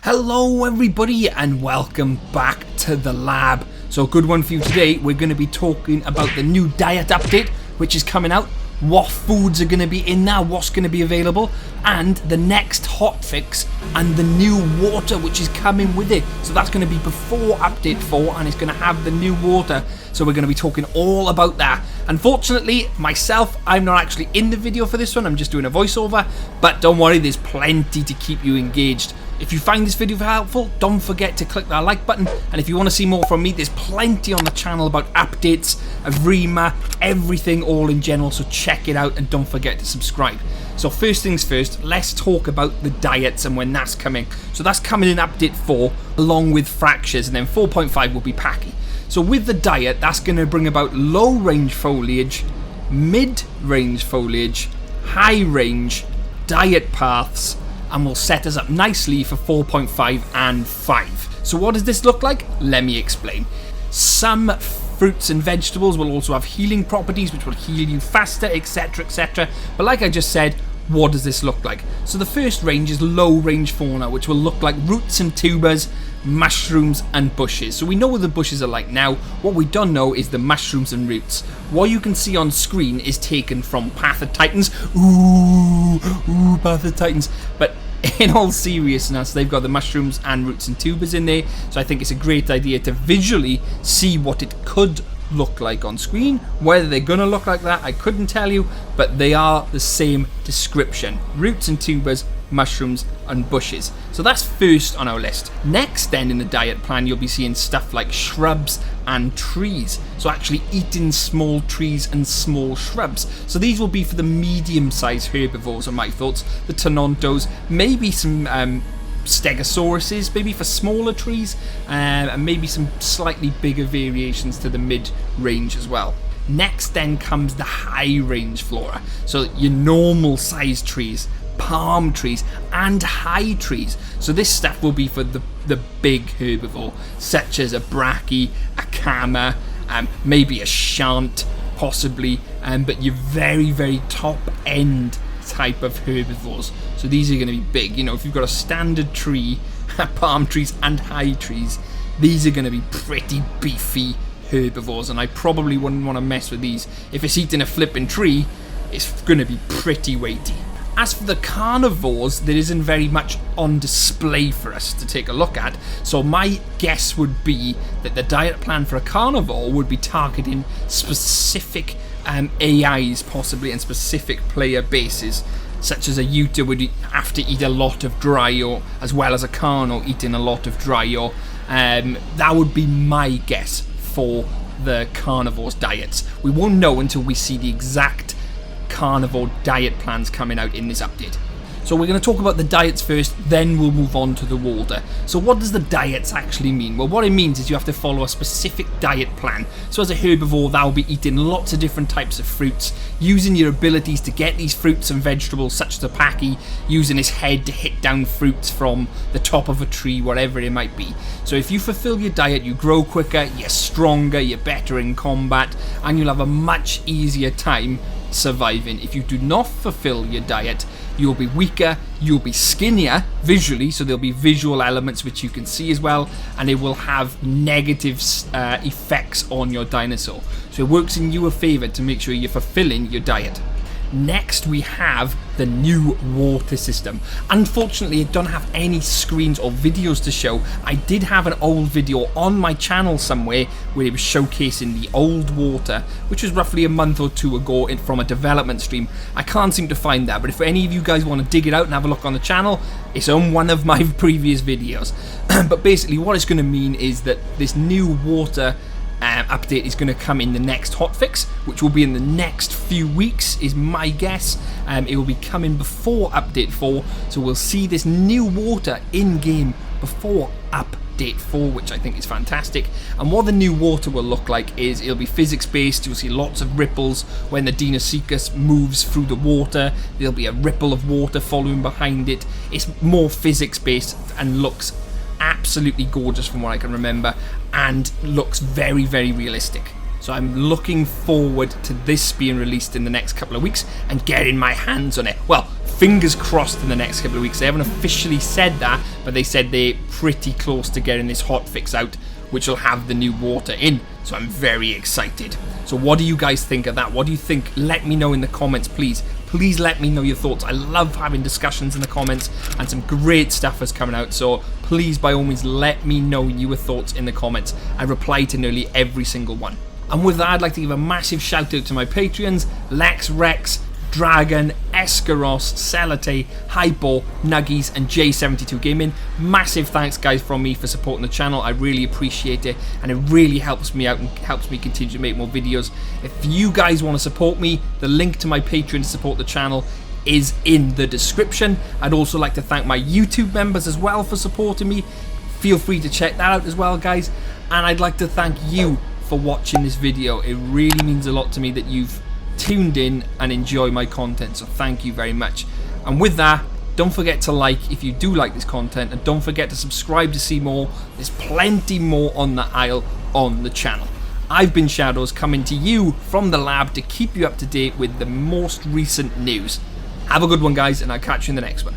Hello everybody and welcome back to the lab. So good one for you today. We're going to be talking about the new diet update which is coming out, what foods are going to be in there, what's going to be available, and the next hotfix and the new water which is coming with it. So that's going to be before update 4 and it's going to have the new water. So we're going to be talking all about that. Unfortunately, myself, I'm not actually in the video for this one. I'm just doing a voiceover. But don't worry, there's plenty to keep you engaged. If you find this video helpful, don't forget to click that like button. And if you want to see more from me, there's plenty on the channel about updates, Evrima, everything all in general. So check it out and don't forget to subscribe. So first things first, let's talk about the diets and when that's coming. So that's coming in update 4 along with fractures, and then 4.5 will be packy. So with the diet, that's going to bring about low range foliage, mid range foliage, high range, diet paths, and will set us up nicely for 4.5 and 5. So what does this look like? Let me explain. Some fruits and vegetables will also have healing properties which will heal you faster, etc, etc. But like I just said, what does this look like? So the first range is low range fauna, which will look like roots and tubers, mushrooms and bushes. So we know what the bushes are like now. What we don't know is the mushrooms and roots. What you can see on screen is taken from Path of Titans. Ooh, Path of Titans. But in all seriousness, they've got the mushrooms and roots and tubers in there. So I think it's a great idea to visually see what it could look like on screen. Whether they're gonna look like that, I couldn't tell you, but they are the same description: roots and tubers, mushrooms and bushes. So that's first on our list. Next then in the diet plan, you'll be seeing stuff like shrubs and trees. So actually eating small trees and small shrubs. So these will be for the medium-sized herbivores, are my thoughts. The tonontos, maybe some stegosauruses, maybe for smaller trees, and maybe some slightly bigger variations to the mid-range as well. Next then comes the high-range flora. So your normal-sized trees, palm trees and high trees. So this stuff will be for the big herbivore, such as a bracky, a kama, maybe a shant, possibly, but your very top end type of herbivores. So these are going to be big. You know, if you've got a standard tree, palm trees and high trees, these are going to be pretty beefy herbivores, and I probably wouldn't want to mess with these. If it's eating a flipping tree, it's going to be pretty weighty. As for the carnivores, there isn't very much on display for us to take a look at, so my guess would be that the diet plan for a carnivore would be targeting specific AIs possibly, and specific player bases, such as a Utah would have to eat a lot of dry ore, as well as a carno eating a lot of dry ore. That would be my guess for the carnivores' diets. We won't know until we see the exact carnivore diet plans coming out in this update. So we're going to talk about the diets first, then we'll move on to the water. So what does the diets actually mean? Well, what it means is you have to follow a specific diet plan. So as a herbivore, thou will be eating lots of different types of fruits, using your abilities to get these fruits and vegetables, such as a packy, using his head to hit down fruits from the top of a tree, whatever it might be. So if you fulfill your diet, you grow quicker, you're stronger, you're better in combat, and you'll have a much easier time surviving. If you do not fulfill your diet, you'll be weaker, you'll be skinnier visually, so there'll be visual elements which you can see as well, and it will have negative effects on your dinosaur. So it works in your favor to make sure you're fulfilling your diet. Next we have the new water system. Unfortunately, it don't have any screens or videos to show. I did have an old video on my channel somewhere where it was showcasing the old water, which was roughly a month or two ago from a development stream. I can't seem to find that, but if any of you guys want to dig it out and have a look on the channel, it's on one of my previous videos. But basically what it's going to mean is that this new water update is going to come in the next hotfix, which will be in the next few weeks, is my guess. It will be coming before update 4, so we'll see this new water in game before update 4, which I think is fantastic. And what the new water will look like is it'll be physics based. You'll see lots of ripples when the deinosuchus moves through the water. There'll be a ripple of water following behind it. It's more physics based and looks absolutely gorgeous from what I can remember, and looks very realistic. So I'm looking forward to this being released in the next couple of weeks and getting my hands on it. Well, fingers crossed in the next couple of weeks. They haven't officially said that, but they said they're pretty close to getting this hotfix out, which will have the new water in. So I'm very excited. So what do you guys think of that? What do you think? Let me know in the comments, please. Please let me know your thoughts. I love having discussions in the comments, and some great stuff is coming out. So please, by all means, let me know your thoughts in the comments. I reply to nearly every single one. And with that, I'd like to give a massive shout out to my Patreons, Lex Rex, Dragon, Escaros, Celate, Hypo, Nuggies, and J72 Gaming. Massive thanks, guys, from me for supporting the channel. I really appreciate it, and it really helps me out and helps me continue to make more videos. If you guys want to support me, the link to my Patreon to support the channel is in the description. I'd also like to thank my YouTube members as well for supporting me. Feel free to check that out as well, guys. And I'd like to thank you for watching this video. It really means a lot to me that you've tuned in and enjoy my content, so thank you very much. And with that, don't forget to like if you do like this content, and don't forget to subscribe to see more. There's plenty more on the aisle on the channel. I've been Shadows, coming to you from the lab to keep you up to date with the most recent news. Have a good one, guys, and I'll catch you in the next one.